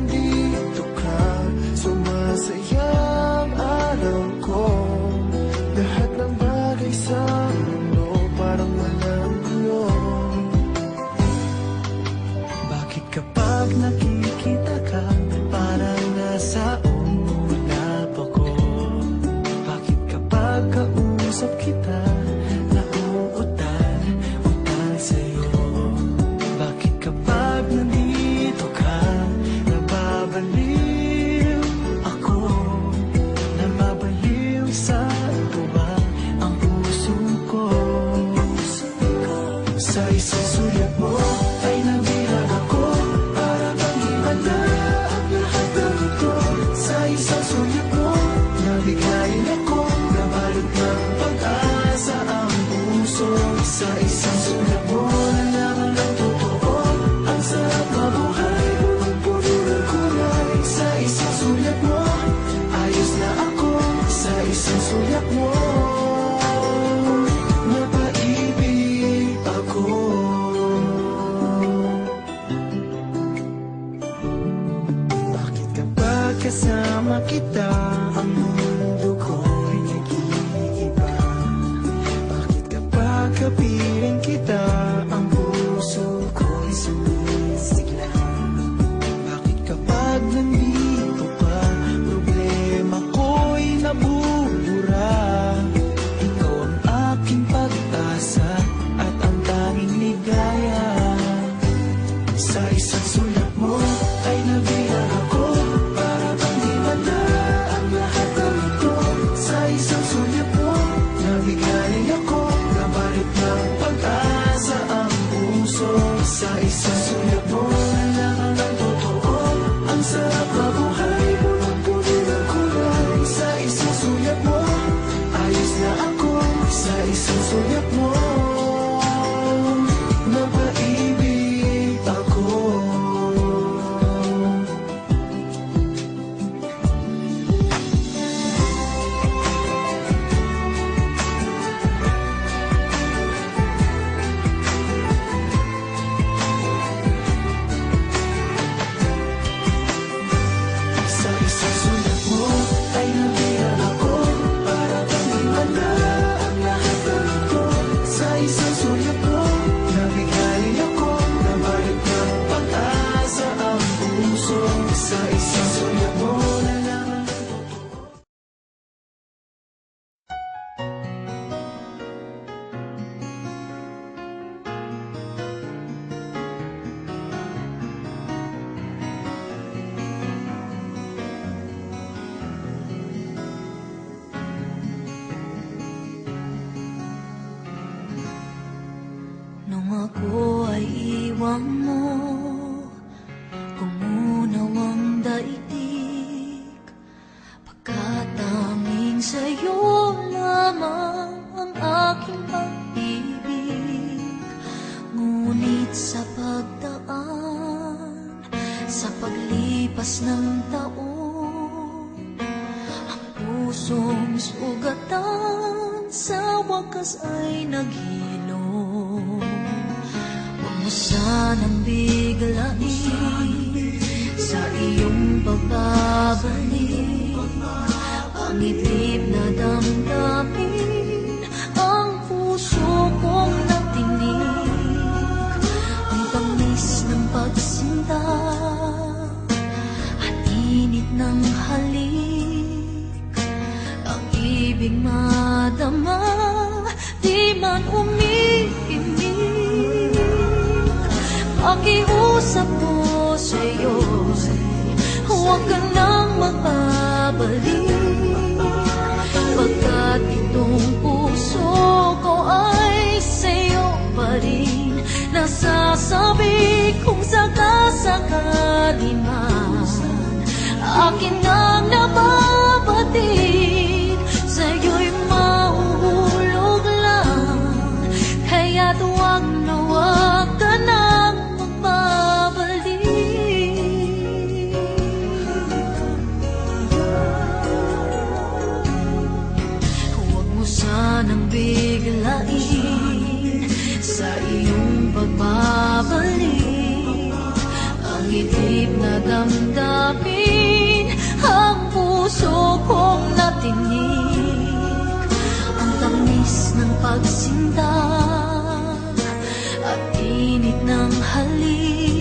nandito ka, sumasaya ang araw ko. Lahat ng bagay sa mundo parang walang gulo. Bakit kapag nakikita ka, parang nasa ulap ako? Bakit kapag kausap kita, nauutal sa'yo? Bakit kapag nandito ka, nababaliw ako? Nababaliw sa tuwa ang puso ko. Sa isang sulyap mo ay nabilang ako, para bang himanda ang lahat ng ito. Sa isang sulyap mo, nabigayin ako, nabalot ng pag-asa ang puso. Sa isang sulyap mo, nalaman ng totoo, ang sarap mabuhay, punong-puno ng kulay. Sa isang sulyap mo, ayos na ako. Sa isang sulyap mo, napaibig ako. Bakit kapag kasama kita, ang mundo ko'y nag-iiba? Bakit kapag kapiling kita, ang puso ko'y sumisigla? Bakit kapag nandito ka, problema ko'y nabubura? Ikaw ang aking pag-asa at ang tanging ligaya. Sa isang sulat mo ay nabilang ako, para bang himanda ang lahat ng ito. Sa isang sulat mo, nabigaling ako, nabalot ng pag-asa ang puso. Sa isang sulat mo, nalaman ng totoo, ang sarap mabuhay, punong-puno ng kulay. Sa isang sulat mo, ayos na ako. Sa isang sulat mo, napaibig ako. Sa isang sulat mo ay nabilang ako, para bang himanda ang lahat ng ito. Sa isang sulat mo, nabigaling ako, nabalot ng pag-asa ang puso. Sa isang sulat mo, nalaman ng totoo. Nung ako ay iwan mo, umunaw ang daigdig. Pagkatanging sa'yo lamang ang aking pag-ibig. Ngunit sa pagdaan, sa paglipas ng taon, ang pusong sugatan sa wakas ay naghilom. Huwag mo sanang biglain sa iyong pagbabalik. Pangitip na damdamin ang puso kong natinig. Ang tamis ng pagsinta at init ng halik. Ang ibig madama, di man umiimik. Pakiusap ko sa'yo, huwag ka nang magbabalik. Pagkat itong puso ko ay sa'yo pa rin. Nasasabi kung sakasakali man akin ang nababatid, sa'yo'y mahuhulog lang. Kaya't huwag na huwag ka nang magbabalik. Huwag mo sanang biglain sa iyong pagbabalik. Ang idip na damdamin ang puso kong natinig, ang tamis ng pagsinta at init ng halik.